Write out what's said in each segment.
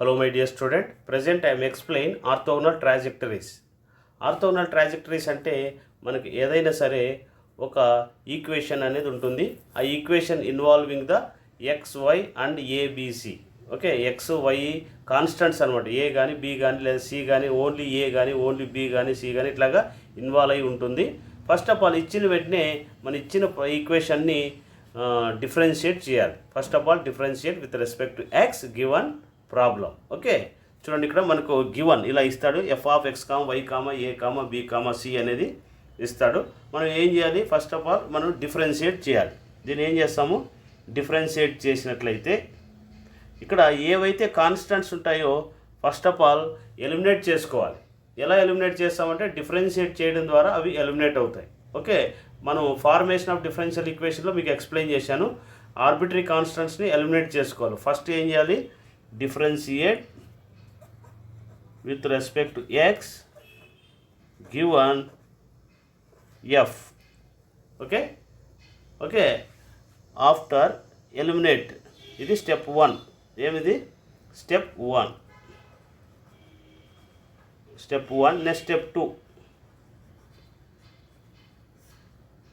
Hello my dear student, present I am explain orthogonal trajectories. Orthogonal trajectories అంటే మనకి ఏదైనా సరే ఒక ఈక్వేషన్ అనేది ఉంటుంది. ఆ equation involving the XY and ABC. Okay, X Y constants అనమాట. ఏ కానీ బి కానీ లేదా సి కానీ ఓన్లీ ఏ కానీ ఓన్లీ బి కానీ సి కానీ ఇట్లాగా ఇన్వాల్వ్ అయి ఉంటుంది. ఫస్ట్ ఆఫ్ ఆల్ ఇచ్చిన వెంటనే మన ఇచ్చిన ఈక్వేషన్ని డిఫరెన్షియేట్ చేయాలి. First of all differentiate with respect to X given problem. Okay, చూడండి ఇక్కడ మనకు గివన్ ఇలా ఇస్తాడు. F of X comma Y comma A comma B comma C అనేది ఇస్తాడు. మనం ఏం చేయాలి? ఫస్ట్ ఆఫ్ ఆల్ మనం డిఫరెన్షియేట్ చేయాలి. దీన్ని ఏం చేస్తాము? డిఫరెన్షియేట్ చేసినట్లయితే ఇక్కడ ఏవైతే కాన్స్టెంట్స్ ఉంటాయో ఫస్ట్ ఆఫ్ ఆల్ ఎలిమినేట్ చేసుకోవాలి. ఎలా ఎలిమినేట్ చేస్తామంటే డిఫరెన్షియేట్ చేయడం ద్వారా అవి ఎలిమినేట్ అవుతాయి. ఓకే, మనం ఫార్మేషన్ ఆఫ్ డిఫరెన్షియల్ ఈక్వేషన్లో మీకు ఎక్స్ప్లెయిన్ చేశాను. ఆర్బిటరీ కాన్స్టెంట్స్ని ఎలిమినేట్ చేసుకోవాలి. ఫస్ట్ ఏం చేయాలి? Differentiate with respect to X given f. Okay okay, after eliminate, ఇది స్టెప్ 1. ఏమిది? Step 1. Step 1. Next step 2.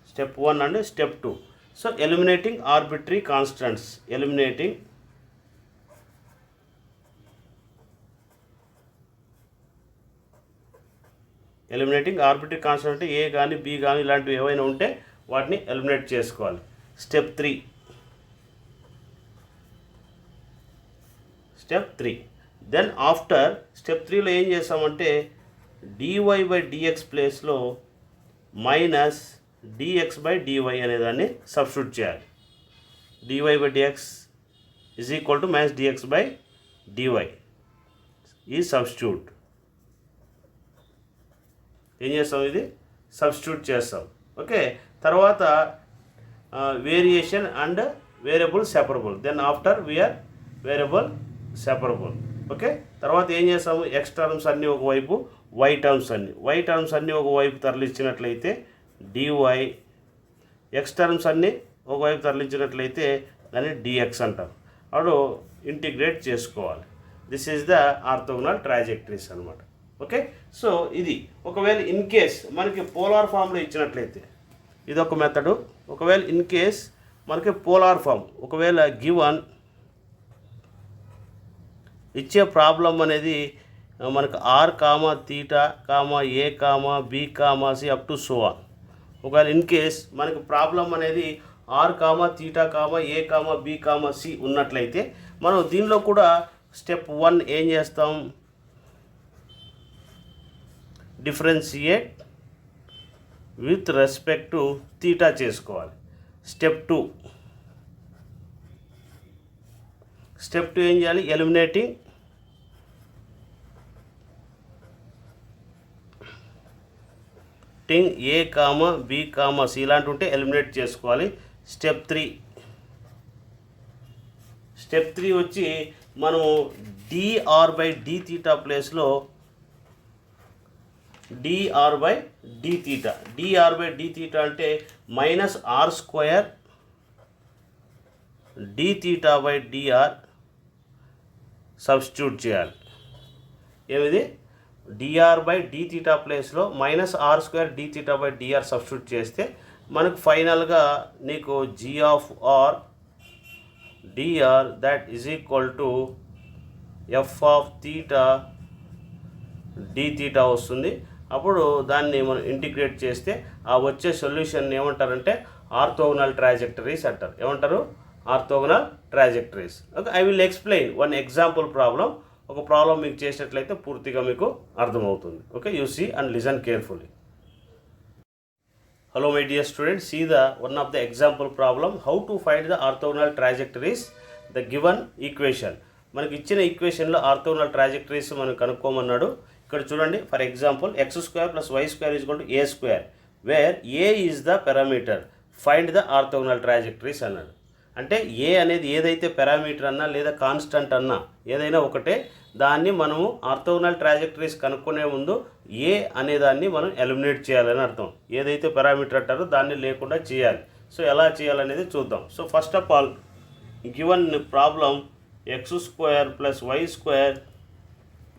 Step 1 and step 2. So eliminating arbitrary constants, eliminating arbitrary constant అంటే ఏ కానీ బి కానీ ఇలాంటివి ఏవైనా ఉంటే వాటిని ఎలిమినేట్ చేసుకోవాలి. Step 3. Step 3. Then after step 3లో ఏం చేస్తామంటే డివై బై డిఎక్స్ ప్లేస్లో మైనస్ డిఎక్స్ బై డివై అనేదాన్ని సబ్స్టిట్యూట్ చేయాలి. Dy by dx is equal to minus dx by dy ఈ సబ్స్టిట్యూట్. ఏం చేస్తాం? ఇది సబ్స్టిట్యూట్ చేస్తాం. ఓకే, తర్వాత variation and variable separable. Then after we are variable separable. Okay, తర్వాత ఏం చేస్తాము? ఎక్స్ టర్మ్స్ అన్నీ ఒకవైపు, వై టర్మ్స్ అన్నీ ఒకవైపు తరలించినట్లయితే డివై, ఎక్స్ టర్మ్స్ అన్నీ ఒకవైపు తరలించినట్లయితే దాన్ని డిఎక్స్ అంటాం. అప్పుడు ఇంటిగ్రేట్ చేసుకోవాలి. This is the orthogonal trajectories అనమాట. ఓకే, సో ఇది ఒకవేళ ఇన్ కేస్ మనకి పోలార్ ఫామ్లో ఇచ్చినట్లయితే ఇది ఒక మెథడు. ఒకవేళ ఇన్ కేస్ మనకి పోలార్ ఫామ్ ఒకవేళ గివన్ ఇచ్చే ప్రాబ్లం అనేది మనకు R comma theta comma A comma B comma C up to so on. ఒకవేళ ఇన్ కేస్ మనకు ప్రాబ్లం అనేది R comma theta comma A comma B comma C ఉన్నట్లయితే మనం దీనిలో కూడా స్టెప్ 1 ఏం చేస్తాం? Differentiate with respect to theta చేసుకోవాలి. స్టెప్ 2 ఏం చేయాలి? Eliminating A comma B comma C ఇలాంటి ఉంటే ఎలిమినేట్ చేసుకోవాలి. స్టెప్ 3 వచ్చి మనము డిఆర్ బై డి తీటా ప్లేస్లో డిఆర్ బై డి తీటా అంటే minus are square D theta by D R substitute చేయాలి. ఏమిది? డిఆర్ బై డి తీటా ప్లేస్లో minus are square D theta by D R substitute చేస్తే మనకు ఫైనల్గా నీకు G of R D R that is equal to F of theta D theta వస్తుంది. అప్పుడు దాన్ని మనం ఇంటిగ్రేట్ చేస్తే ఆ వచ్చే సొల్యూషన్ ఏమంటారంటే ఆర్థోగోనల్ ట్రాజెక్టరీస్ అంటారు. ఏమంటారు? Orthogonal trajectories. Okay, I will explain one example problem. ఒక ప్రాబ్లం మీకు చేసినట్లయితే పూర్తిగా మీకు అర్థమవుతుంది. Okay, you see and listen carefully. Hello my dear students, see the one of the example problem how to find the orthogonal trajectories the given equation. మనకి ఇచ్చిన ఈక్వేషన్లో orthogonal trajectories మనం కనుక్కోమన్నాడు. ఇక్కడ చూడండి, for example x square plus y square is equal to a square where a is the parameter find the orthogonal trajectories అన్నాడు. అంటే ఏ అనేది ఏదైతే పారామీటర్ అన్నా లేదా కాన్స్టెంట్ అన్నా ఏదైనా ఒకటే, దాన్ని మనము ఆర్థోగోనల్ ట్రాజెక్టరీస్ కనుక్కునే ముందు ఏ అనేదాన్ని మనం ఎలిమినేట్ చేయాలని అర్థం. ఏదైతే పారామీటర్ అంటారో దాన్ని లేకుండా చేయాలి. సో ఎలా చేయాలనేది చూద్దాం. So first of all given problem x square plus y square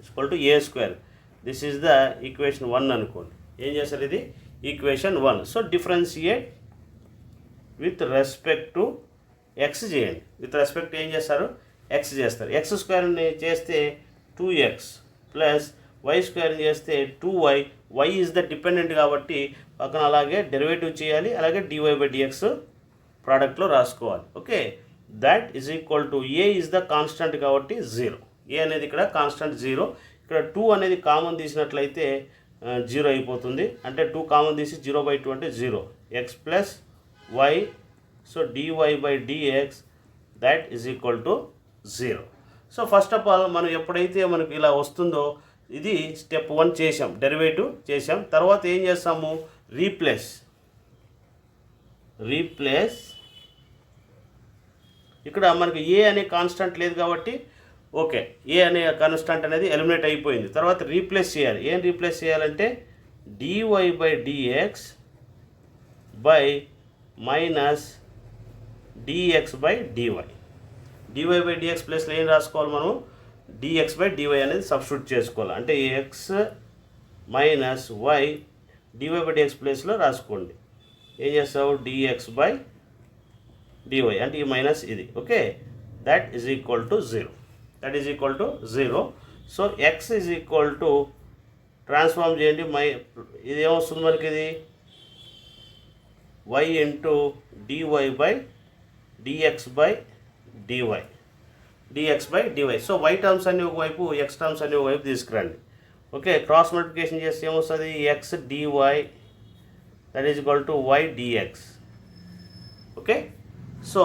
is equal to a square. This is the equation 1 అనుకోండి. ఏం చేస్తారు, ఇది equation 1. So differentiate with respect to X చేయండి. విత్ రెస్పెక్ట్ ఏం చేస్తారు, ఎక్స్ చేస్తారు. ఎక్స్ స్క్వేర్ని చేస్తే 2x plus why స్క్వేర్ని చేస్తే 2y. Why is the dependent కాబట్టి పక్కన అలాగే డెరివేటివ్ చేయాలి, అలాగే dy/dx ప్రోడక్ట్లో రాసుకోవాలి. Okay, that is equal to A is the constant కాబట్టి 0. ఏ అనేది ఇక్కడ కాన్స్టెంట్ 0. ఇక్కడ 2 అనేది కామన్ తీసినట్లయితే 0 అయిపోతుంది. అంటే 2 కామన్ తీసి 0/2 అంటే 0. x plus Y, so dy/dx that is equal to 0. So first of all మనం ఎప్పుడైతే మనకు ఇలా వస్తుందో ఇది స్టెప్ 1 చేసాం, డెరివేటివ్ చేసాం. తర్వాత ఏం చేస్తాము, రీప్లేస్. ఇక్కడ మనకు ఏ అనే కాన్స్టెంట్ లేదు కాబట్టి ఓకే, ఏ అనే కాన్స్టెంట్ అనేది ఎలిమినేట్ అయిపోయింది. తర్వాత రీప్లేస్ చేయాలి. ఏం రీప్లేస్ చేయాలంటే dy/dx by minus dx/dy. dy/dx ప్లేస్లో ఏం రాసుకోవాలి మనం, dx/dy అనేది సబ్స్టిట్యూట్ చేసుకోవాలి. అంటే x మైనస్ y dy/dx ప్లేస్లో రాసుకోండి. ఏం చేస్తావు, dx/dy అంటే ఈ మైనస్ ఇది. Okay, that is equal to 0. So x is equal to transform చేయండి. ఇది ఏమొస్తుంది మనకి, ఇది y into dx/dy. So y terms అన్ని ఒకవైపు, x టర్మ్స్ అన్ని ఒకవైపు తీసుకురండి. ఓకే, క్రాస్ మల్టిప్లికేషన్ చేస్తే ఏమొస్తుంది, x dy that is equal to y dx. Okay, so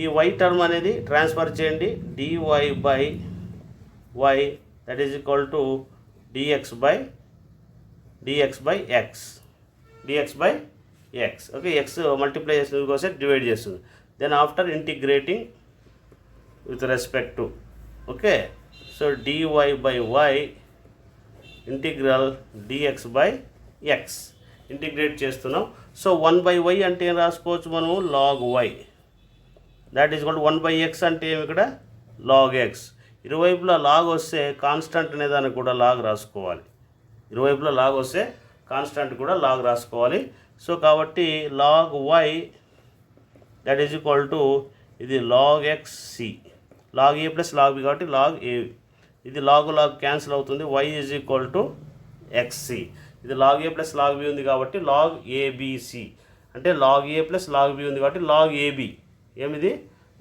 ఈ y టర్మ్ అనేది ట్రాన్స్ఫర్ చేయండి. dy/y that is equal to dx/x. Okay, x multiply చేసిన కోసం డివైడ్ చేస్తుంది. Then after integrating with respect to, okay, so dy/y integral dx/x integrate చేస్తున్నాం. So 1/y అంటే ఏం రాసుకోవచ్చు మనము, log y. That is equal to 1/x అంటే ఏమి, ఇక్కడ log x. ఇరువైపులా లాగ్ వస్తే కాన్స్టెంట్ అనే దాన్ని కూడా లాగ్ రాసుకోవాలి. ఇరువైపులా లాగ్ వస్తే కాన్స్టెంట్ కూడా లాగ్ రాసుకోవాలి. సో కాబట్టి log y that is equal to ఇది log xc. log a plus log b కాబట్టి log a. ఇది log క్యాన్సిల్ అవుతుంది. y is equal to xc. ఇది log a plus log b ఉంది కాబట్టి log abc. అంటే log a plus log b ఉంది కాబట్టి log ab. ఏమిది,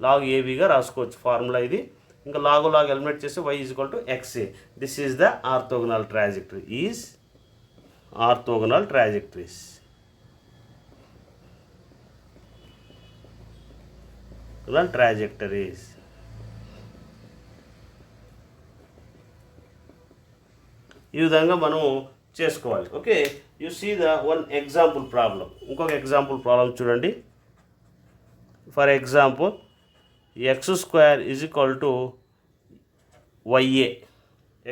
log abగా రాసుకోవచ్చు ఫార్ములా ఇది. ఇంకా log ఎలిమినేట్ చేస్తే y is equal to xa. This is the orthogonal trajectories. ఈ విధంగా మనం చేసుకోవాలి. Okay, you see the one example problem. ఇంకొక ఎగ్జాంపుల్ ప్రాబ్లం చూడండి. For example x² is equal to ya.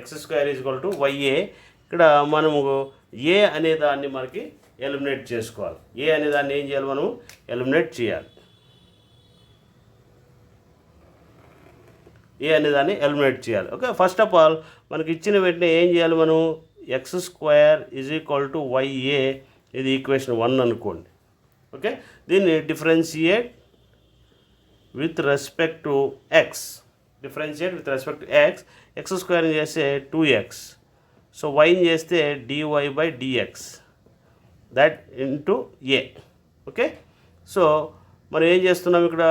x² is equal to ya. ఇక్కడ మనము ఏ అనే దాన్ని మనకి ఎలిమినేట్ చేసుకోవాలి. ఏ అనే దాన్ని ఏం చేయాలి, మనము ఎలిమినేట్ చేయాలి. ఏ అనే దాన్ని ఎలిమినేట్ చేయాలి. ఓకే, ఫస్ట్ ఆఫ్ ఆల్ మనకి ఇచ్చిన వెంటనే ఏం చేయాలి, మనం x² is equal to ya. ఇది ఈక్వేషన్ 1 అనుకోండి. ఓకే, దీన్ని differentiate with respect to x. x² చేస్తే 2x. సో వైని చేస్తే dy/dx that into a. Okay, so మనం ఏం చేస్తున్నాం, ఇక్కడ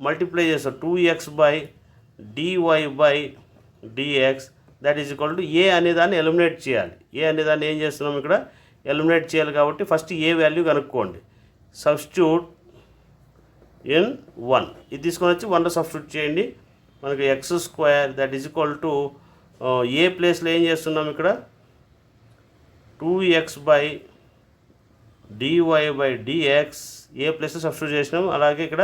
మల్టిప్లై చేస్తాం 2x/dy/dx that is equal to a అనేదాన్ని ఎలిమినేట్ చేయాలి. ఏ అనేదాన్ని ఏం చేస్తున్నాం, ఇక్కడ ఎలిమినేట్ చేయాలి కాబట్టి ఫస్ట్ ఏ వాల్యూ కనుక్కోండి. Substitute in 1. ఇది తీసుకొని వచ్చి 1లో సబ్స్టిట్యూట్ చేయండి. మనకి x² that is equal to a ప్లేస్లో ఏం చేస్తున్నాం, ఇక్కడ 2x/dy/dx ఏ ప్లేస్లో సబ్స్టిట్యూట్ చేసినాం. అలాగే ఇక్కడ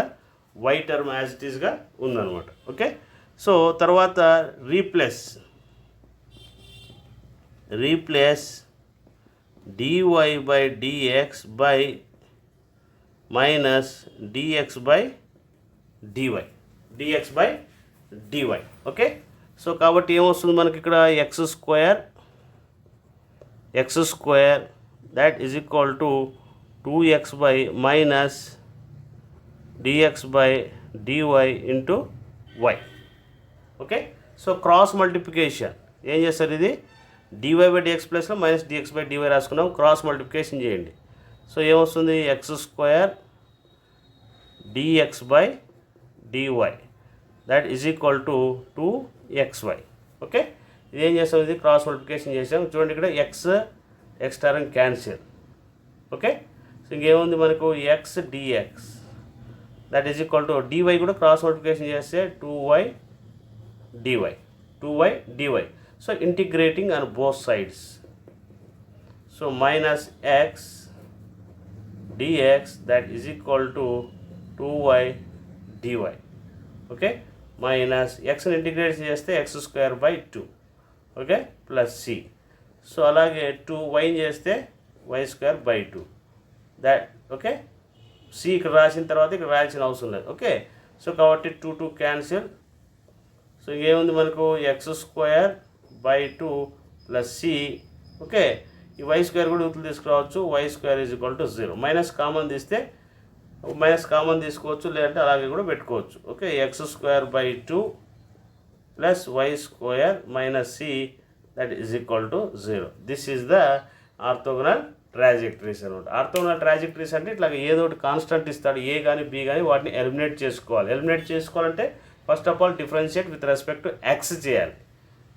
y టర్మ్ యాజ్ ఇట్ ఈస్గా ఉందన్నమాట. ఓకే, సో తర్వాత replace dy/dx by minus dx/dy. D Y. Okay, so కాబట్టి ఏమొస్తుంది మనకి ఇక్కడ X square that is equal to 2x by minus dx by dy into y. Okay, so cross multiplication ఏం చేస్తారు, ఇది dy by dx ప్లస్లో minus dx by dy రాసుకున్నాం, cross multiplication చేయండి. సో ఏమొస్తుంది X square dx by dy that is equal to 2xy. Okay, ఇది ఏం చేస్తాం, ఇది క్రాస్ మల్టిప్లికేషన్ చేసాం. చూడండి ఇక్కడ X term cancel. Okay, so ఇంకేముంది మనకు X dx that is equal to D Y కూడా క్రాస్ మల్టిప్లికేషన్ చేస్తే 2y dy. So integrating on both sides. So minus x dx that is equal to 2y dy. ఓకే, minus ఎక్స్ని integrate చేస్తే x square by 2. Okay, plus c. So అలాగే 2y చేస్తే y square by 2 that. Okay, c ఇక్కడ రాసిన తర్వాత ఇక్కడ రాయాల్సిన అవసరం లేదు. ఓకే, సో కాబట్టి 2 క్యాన్సిల్. సో ఏముంది మనకు x square by 2 plus c. Okay, ఈ వై స్క్వేర్ కూడా ఉతులు తీసుకురావచ్చు, y square is equal to 0. Minus common తీస్తే మైనస్ కామన్ తీసుకోవచ్చు, లేదంటే అలాగే కూడా పెట్టుకోవచ్చు. Okay, x square by 2 plus y square minus c that is equal to 0. This is the orthogonal trajectories అనమాట. ఆర్థోగోనల్ ట్రాజెక్టరీస్ అంటే ఇట్లా ఏదో ఒకటి కాన్స్టెంట్ ఇస్తాడు, ఏ కానీ బి కానీ, వాటిని ఎలిమినేట్ చేసుకోవాలి. ఎలిమినేట్ చేసుకోవాలంటే first of all differentiate with respect to X చేయాలి.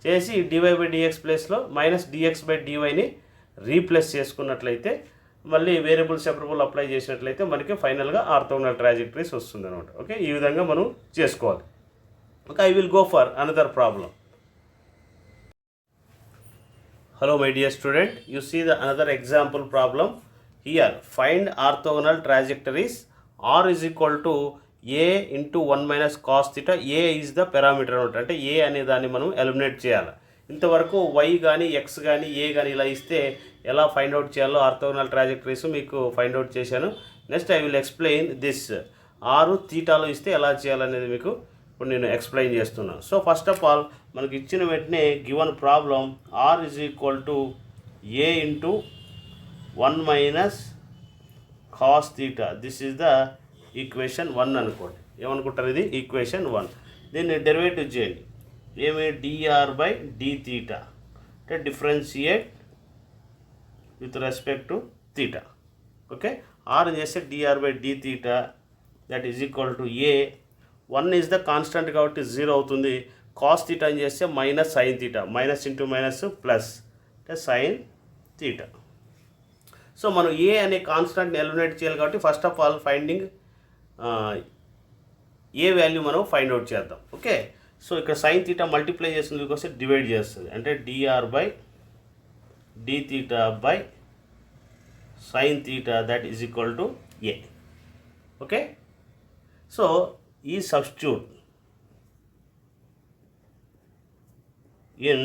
చేసి డివై బై డిఎక్స్ ప్లేస్లో మైనస్ డిఎక్స్ బై డివైని రీప్లేస్ చేసుకున్నట్లయితే, మళ్ళీ వేరియబుల్ సెపరబుల్ అప్లై చేసినట్లయితే మనకి ఫైనల్గా ఆర్థోగోనల్ ట్రాజెక్టరీస్ వస్తుంది అనమాట. ఓకే, ఈ విధంగా మనం చేసుకోవాలి. Okay, I will go for another problem. Hello my dear student, you see the another example problem here. Find orthogonal trajectories. R is equal to a into 1 minus cos theta. A is the parameter అంటే a అనే దాన్ని మనం eliminate చేయాలి. ఇంతవరకు y కానీ x కానీ a కానీ ఇలా ఇస్తే ఎలా ఫైండ్ అవుట్ చేయాలో ఆర్థోగోనల్ ట్రాజెక్టరీస్ మీకు ఫైండ్ అవుట్ చేశాను. Next I will explain this. ఆరు తీటాలో ఇస్తే ఎలా చేయాలనేది మీకు ఇప్పుడు నేను ఎక్స్ప్లెయిన్ చేస్తున్నాను. సో ఫస్ట్ ఆఫ్ ఆల్ మనకి ఇచ్చిన వెంటనే given problem R is equal to A into 1 minus cos theta. This is the equation 1 అనుకోండి. ఏమనుకుంటారు, ఇది ఈక్వేషన్ 1. దీన్ని డెరివేటివ్ చేయండి. ఏమి డిఆర్ బై డి థీటా అంటే differentiate with respect to theta. Okay, r చేస్తే d r by D theta that is equal to a. 1 is the constant కాబట్టి 0 అవుతుంది. కాస్ థీటా అని చేస్తే minus sine theta, minus into minus plus అంటే sine theta. So మనం a అనే కాన్స్టెంట్ని eliminate చేయాలి కాబట్టి first of all finding a value మనం ఫైండ్ అవుట్ చేద్దాం. ఓకే, సో ఇక్కడ సైన్ థీటా మల్టిప్లై చేస్తుంది కోసం డివైడ్ చేస్తుంది, అంటే d r by D theta by sine theta that is equal to a. Okay, so ఈ సబ్స్టిట్యూట్ ఇన్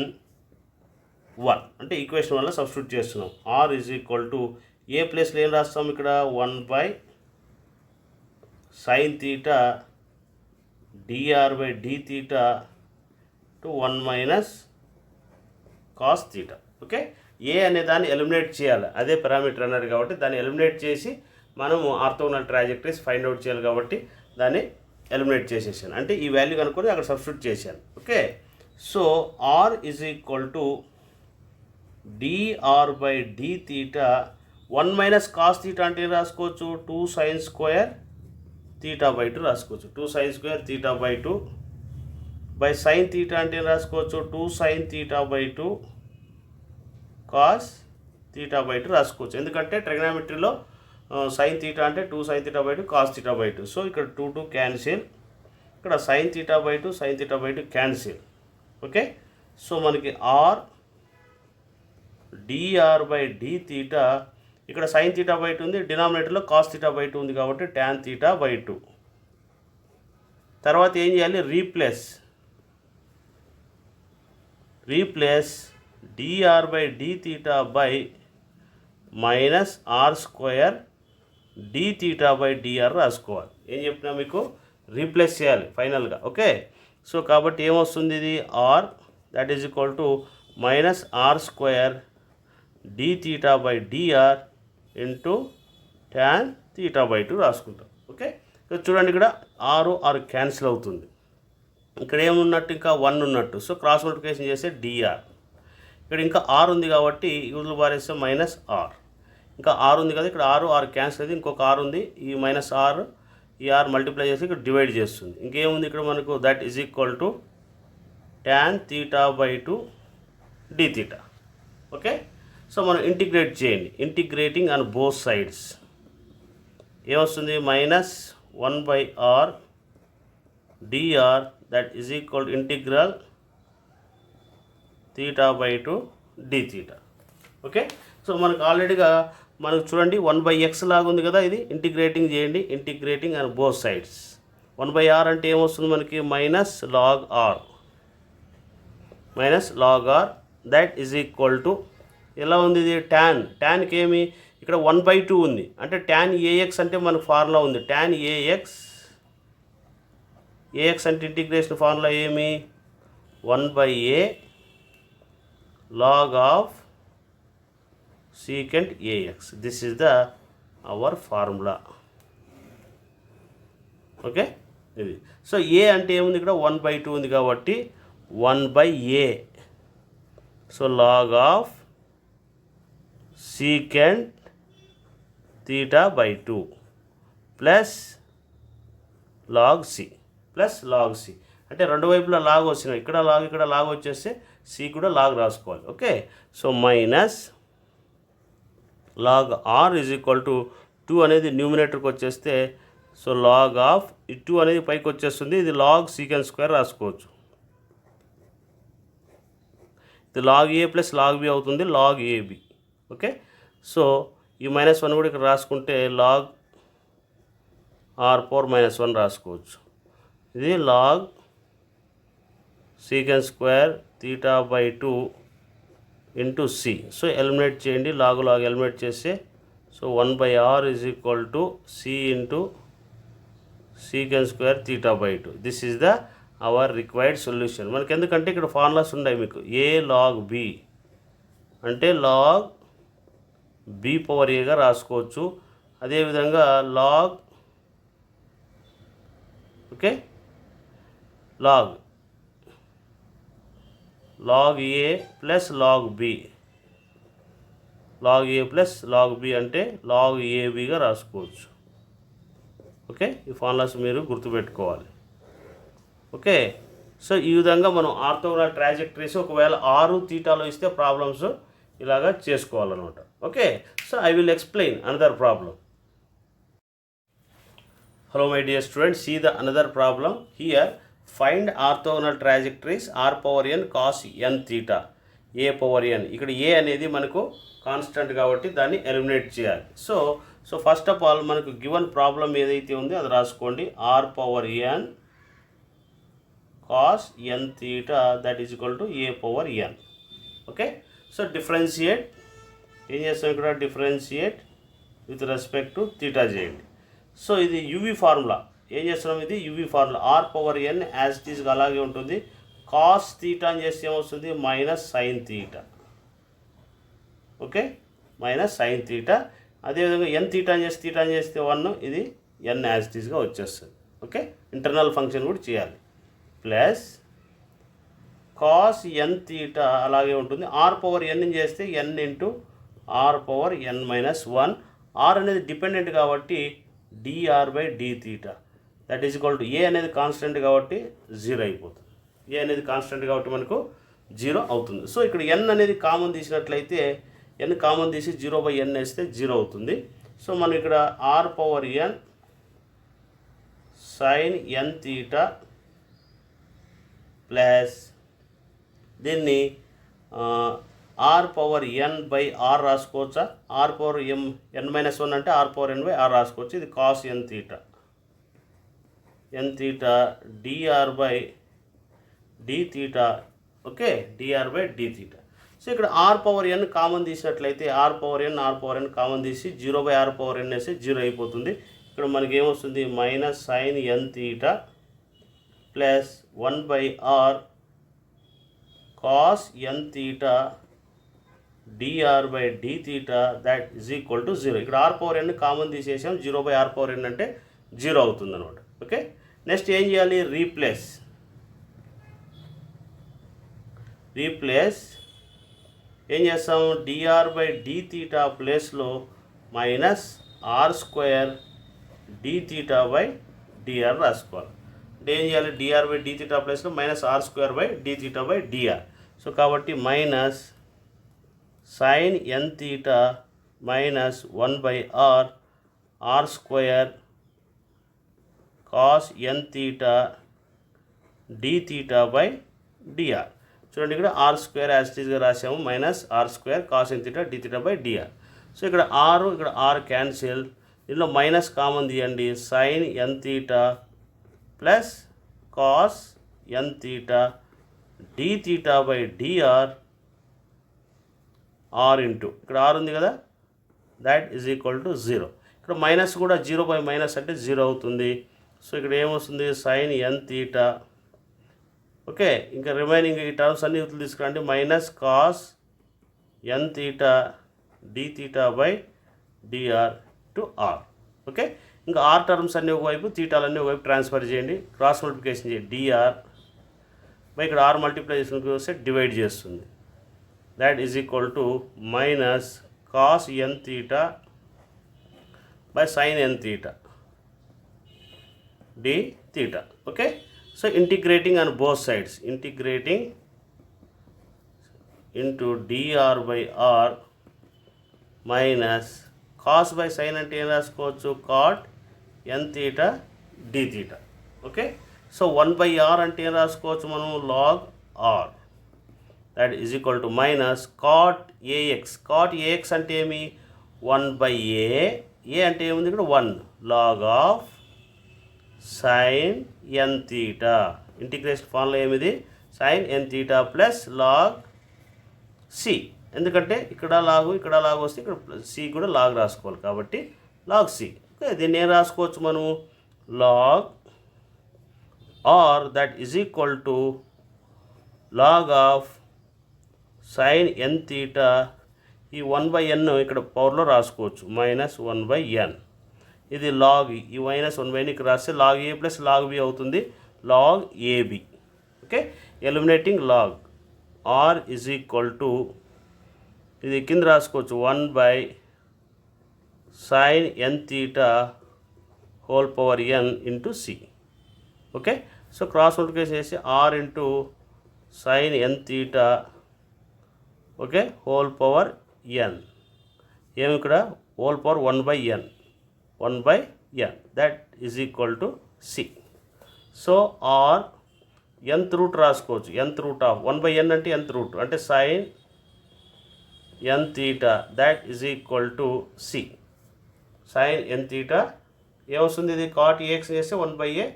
1 అంటే ఈక్వేషన్ వల్ల సబ్స్టిట్యూట్ చేస్తున్నాం. R is equal to a ప్లేస్లో ఏం రాస్తాం, ఇక్కడ 1 by sine theta d r by D theta to 1 minus cos theta. Okay, a అనే దాన్ని ఎలిమినేట్ చేయాలి, అదే పారామీటర్ అన్నారు కాబట్టి దాన్ని ఎలిమినేట్ చేసి మనము ఆర్థోగోనల్ ట్రాజెక్టరీస్ ఫైండ్ అవుట్ చేయాలి కాబట్టి దాన్ని ఎలిమినేట్ చేసేసాను, అంటే ఈ వాల్యూ కనుక్కొని అక్కడ సబ్స్టిట్యూట్ చేశాను. Okay, so R is equal to D R by D theta 1 minus cos theta అంటే రాసుకోవచ్చు 2 సైన్ స్క్వేర్ థీటా బై 2 రాసుకోవచ్చు. 2 sine square theta by 2 by sine theta అంటే రాసుకోవచ్చు 2 sine theta by 2 cos theta by 2 రాసుకోవచ్చు. ఎందుకంటే ట్రిగ్నామెట్రీలో sine theta అంటే 2 sine theta by 2 cos theta by 2. So ఇక్కడ 2 క్యాన్సిల్, ఇక్కడ sine theta by 2 sine theta by 2 cancel. Okay, so మనకి r d r by D theta, ఇక్కడ సైన్ థీటా బై 2 ఉంది, డినామినేటర్లో cos theta by 2 ఉంది కాబట్టి ట్యాన్ థీటా బై 2. తర్వాత ఏం చేయాలి, replace D R by D theta by minus are square D theta by D R రాసుకోవాలి. ఏం చెప్పినా మీకు రీప్లేస్ చేయాలి ఫైనల్గా. ఓకే, సో కాబట్టి ఏమొస్తుంది ఇది R that is equal to minus are square D theta by D R into tan theta by 2 రాసుకుంటాం. ఓకే, ఇక్కడ చూడండి, ఇక్కడ ఆరు క్యాన్సిల్ అవుతుంది. ఇక్కడ ఏమున్నట్టు ఇంకా 1 ఉన్నట్టు. సో క్రాస్ మల్టిప్లికేషన్ చేస్తే డిఆర్. ఇక్కడ ఇంకా ఆర్ ఉంది కాబట్టి యూజువల్ బారేస్తే మైనస్ ఆర్. ఇంకా ఆర్ ఉంది కదా, ఇక్కడ ఆరు క్యాన్సిల్ అయితే ఇంకొక ఆర్ ఉంది. ఈ మైనస్ ఆర్ ఈ ఆర్ మల్టిప్లై చేసి ఇక్కడ డివైడ్ చేస్తుంది. ఇంకేముంది ఇక్కడ మనకు that is equal to tan theta by 2 d theta. Okay, so మనం ఇంటిగ్రేట్ చేయండి. ఇంటిగ్రేటింగ్ ఆన్ బోత్ సైడ్స్ ఏమొస్తుంది minus 1/r dr that is equal integral theta by 2 d theta. Okay, so మనకు ఆల్రెడీగా మనకు చూడండి 1/x లాగా ఉంది కదా, ఇది ఇంటిగ్రేటింగ్ చేయండి. Integrating and both sides 1/r అంటే ఏమొస్తుంది మనకి minus log r that is equal to ఎలా ఉంది ఇది ట్యాన్కి ఏమి ఇక్కడ 1/2 ఉంది. అంటే ట్యాన్ ఏఎక్స్ అంటే మనకు ఫార్ములా ఉంది. ట్యాన్ ఏఎక్స్ అంటే ఇంటిగ్రేషన్ ఫార్ములా ఏమి 1/a log of secant ax. This is our formula. Okay, ఇది సో ఏ అంటే ఏముంది ఇక్కడ 1/2 ఉంది కాబట్టి 1/a. So log of secant theta by 2 plus log c అంటే రెండు వైపులా లాగ్ వచ్చినాయి. ఇక్కడ లాగ్ వచ్చేస్తే సి కూడా లాగ్ రాసుకోవాలి. Okay, so minus log r is equal to 2 అనేది న్యూమినేటర్కి వచ్చేస్తే సో లాగ్ ఆఫ్ ఈ 2 అనేది పైకి వచ్చేస్తుంది. ఇది లాగ్ సీకెండ్ స్క్వేర్ రాసుకోవచ్చు. ఇది log a plus log b అవుతుంది, లాగ్ ఏబి. ఓకే, సో ఈ -1 కూడా ఇక్కడ రాసుకుంటే లాగ్ r⁻−1 రాసుకోవచ్చు. ఇది log secant square theta by 2 into c. So eliminate చేయండి, లాగ్ ఎలిమినేట్ చేస్తే so 1/r is equal to c into secant square theta by 2. This is our required solution. మనకి ఎందుకంటే ఇక్కడ ఫార్ములాస్ ఉన్నాయి మీకు. ఏ లాగ్ బి అంటే log b/a గా రాసుకోవచ్చు. అదేవిధంగా log okay log a plus log B. Log a plus log b అంటే లాగ్ ఏబిగా రాసుకోవచ్చు. ఓకే, ఈ ఫార్ములాస్ మీరు గుర్తుపెట్టుకోవాలి. ఓకే, సో ఈ విధంగా మనం ఆర్థోగోనల్ ట్రాజెక్టరీస్ ఒకవేళ ఆరు తీటాలో ఇస్తే ప్రాబ్లమ్స్ ఇలాగా చేసుకోవాలన్నమాట. Okay, so I will explain another problem. Hello my dear students, see the another problem here. Find orthogonal trajectories r⁻n cos n theta a/n. ఇక్కడ a అనేది మనకు కాన్స్టెంట్ కాబట్టి దాన్ని ఎలిమినేట్ చేయాలి. సో ఫస్ట్ ఆఫ్ ఆల్ మనకు given problem ఏదైతే ఉందో అది రాసుకోండి. r⁻n cos n theta that is equal to a/n. Okay, so differentiate ఏం చేస్తాం ఇక్కడ, differentiate with respect to theta చేయండి. సో ఇది యువి ఫార్ములా. ఏం చేస్తున్నాం, ఇది UV formula. r⁻n as it ఈస్గా అలాగే ఉంటుంది. కాస్ థీటా అని చేస్తే ఏమొస్తుంది minus sine theta. Okay, minus sine theta. అదేవిధంగా ఎన్ థీటా అని చేస్తే 1, ఇది ఎన్ యాజ్ ఇట్ ఈస్గా వచ్చేస్తుంది. ఓకే, ఇంటర్నల్ ఫంక్షన్ కూడా చేయాలి. ప్లస్ కాస్ ఎన్ థీటా అలాగే ఉంటుంది. r⁻n చేస్తే n ఇంటూ r⁻n-1. ఆర్ అనేది డిపెండెంట్ కాబట్టి dr by D theta that is equal to a అనేది కాన్స్టెంట్ కాబట్టి 0 అయిపోతుంది. ఏ అనేది కాన్స్టెంట్ కాబట్టి మనకు 0 అవుతుంది. సో ఇక్కడ n అనేది కామన్ తీసినట్లయితే n కామన్ తీసి 0/n వేస్తే 0 అవుతుంది. సో మనం ఇక్కడ r⁻n sign n theta plus దీన్ని r⁻n/r రాసుకోవచ్చా? r⁻n-1 అంటే r⁻n/r రాసుకోవచ్చు. ఇది cos n theta dr by D theta. Okay, dr by D theta. So ఇక్కడ r⁻n కామన్ తీసినట్లయితే r⁻n కామన్ తీసి 0/r⁻n వేస్తే 0 అయిపోతుంది. ఇక్కడ మనకి ఏమొస్తుంది minus sine n theta plus 1/r cos n theta dr by d theta that is equal to 0. ఇక్కడ r power n common తీసేసాం, 0/r power n అంటే 0 అవుతుంది అనమాట. ఓకే, నెక్స్ట్ ఏం చేయాలి? రీప్లేస్ ఏం చేస్తాం? dr by d theta ప్లేస్లో minus r square d theta by dr రాసుకోవాలి. అంటే ఏం చేయాలి? dr by d theta ప్లేస్లో minus r square by d theta by dr. So కాబట్టి minus sin n theta minus 1/r r square cos n theta d theta by dr. చూడండి, ఇక్కడ are square as it ఈస్గా రాసాము, minus are square cos n theta d theta by d r. So ఇక్కడ r, ఇక్కడ r cancel, దీనిలో minus common తీయండి. Sine n theta plus cos n theta d theta by d r r into ఇక్కడ r ఉంది కదా, that is equal to 0. ఇక్కడ minus కూడా 0/- అంటే 0 అవుతుంది. సో ఇక్కడ ఏమొస్తుంది? Sine n theta. ఓకే, ఇంకా రిమైనింగ్ ఈ టర్మ్స్ అన్ని తీసుకురండి. Minus cos n theta d theta by d r to r. Okay, ఇంకా ఆర్ టర్మ్స్ అన్నీ ఒకవైపు, థీటాలన్నీ ఒకవైపు ట్రాన్స్ఫర్ చేయండి, క్రాస్ మల్టిప్లికేషన్ చేయండి. డిఆర్ బై ఇక్కడ ఆర్ మల్టిప్లై చేసుకుని వస్తే డివైడ్ చేస్తుంది. That is equal to minus cos n theta by sine n theta d theta. Okay, so integrating on both sides, integrating into dr by r minus cos by sin అంటే ఏం రాసుకోవచ్చు? cot n theta d theta. Okay, so 1/r అంటే ఏం రాసుకోవచ్చు మనం? log r. that is equal to minus cot ax. cot ax అంటే ఏమి? 1/a. a అంటే ఏముంది ఇక్కడ? 1 log of sin n theta. Integration formula ఏమిది? sin n theta plus log c. ఎందుకంటే ఇక్కడ లాగు ఇక్కడ లాగు వస్తే ఇక్కడ c కూడా లాగ్ రాసుకోవాలి కాబట్టి log c. ఓకే, దీన్ని ఏం రాసుకోవచ్చు మనము? log r that is equal to log of sin n theta. ఈ 1/n ఇక్కడ పవర్లో రాసుకోవచ్చు, మైనస్ 1/n. ఇది లాగ్, ఈ మైనస్ 1/n ఇక్కడ రాస్తే log a plus log b అవుతుంది, log a b. Okay, eliminating log r is equal to, ఇది కింద రాసుకోవచ్చు 1/sin n theta whole power n into c. Okay, so cross multiplication చేసి r into sine n theta, okay, whole power n. ఏమి ఇక్కడ? Whole power 1/n, 1/n, that is equal to c. So r nth root రాసుకోవచ్చు, nth root of 1/n అంటే nth root అంటే sine n theta, that is equal to c. Sine n theta ఏమొస్తుంది? ఇది cot a x చేస్తే 1/a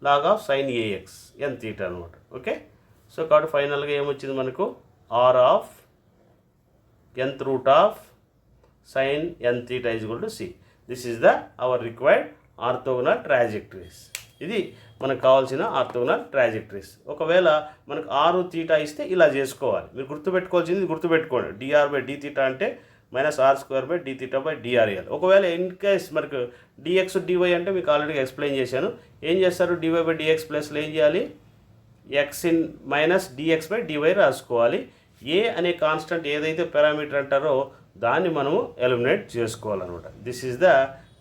log of sine a x n theta అనమాట. Okay, so కాబట్టి ఫైనల్గా ఏమొచ్చింది మనకు? R of nth root of sine n theta is equal to c. This is the our required orthogonal trajectories. ఇది మనకు కావాల్సిన ఆర్థోగోనల్ ట్రాజెక్టరీస్. ఒకవేళ మనకు ఆరు థీటా ఇస్తే ఇలా చేసుకోవాలి. మీరు గుర్తుపెట్టుకోవాల్సింది గుర్తుపెట్టుకోండి, డిఆర్ బై డి థీటా అంటే minus are square by D theta by d r ఇవ్వాలి. ఒకవేళ ఇన్ కేస్ మనకు డిఎక్స్ డివై అంటే మీకు ఆల్రెడీ ఎక్స్ప్లెయిన్ చేశాను. ఏం చేస్తారు? డివై బై డిఎక్స్ ప్లస్లో ఏం చేయాలి? X in minus dx by d y రాసుకోవాలి. ఏ అనే కాన్స్టెంట్ ఏదైతే పారామీటర్ అంటారో దాన్ని మనము ఎలిమినేట్ చేసుకోవాలన్నమాట. This is the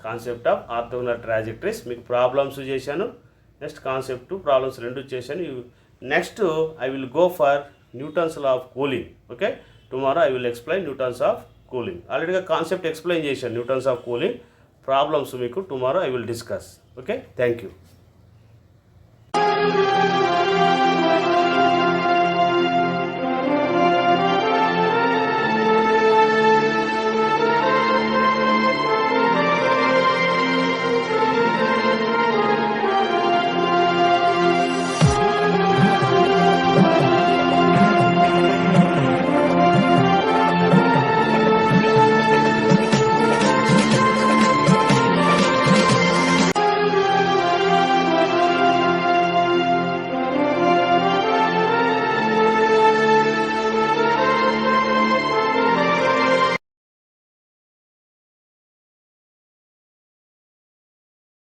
concept of orthogonal trajectories. మీకు ప్రాబ్లమ్స్ చేశాను, నెక్స్ట్ కాన్సెప్ట్ ప్రాబ్లమ్స్ రెండు చేశాను. Next I will go for Newton's law of cooling. Okay, tomorrow I will explain Newton's of cooling. ఆల్రెడీగా కాన్సెప్ట్ ఎక్స్ప్లెయిన్ చేశాను న్యూటన్స్ ఆఫ్ కూలింగ్. ప్రాబ్లమ్స్ మీకు tomorrow I will discuss. Okay, thank you.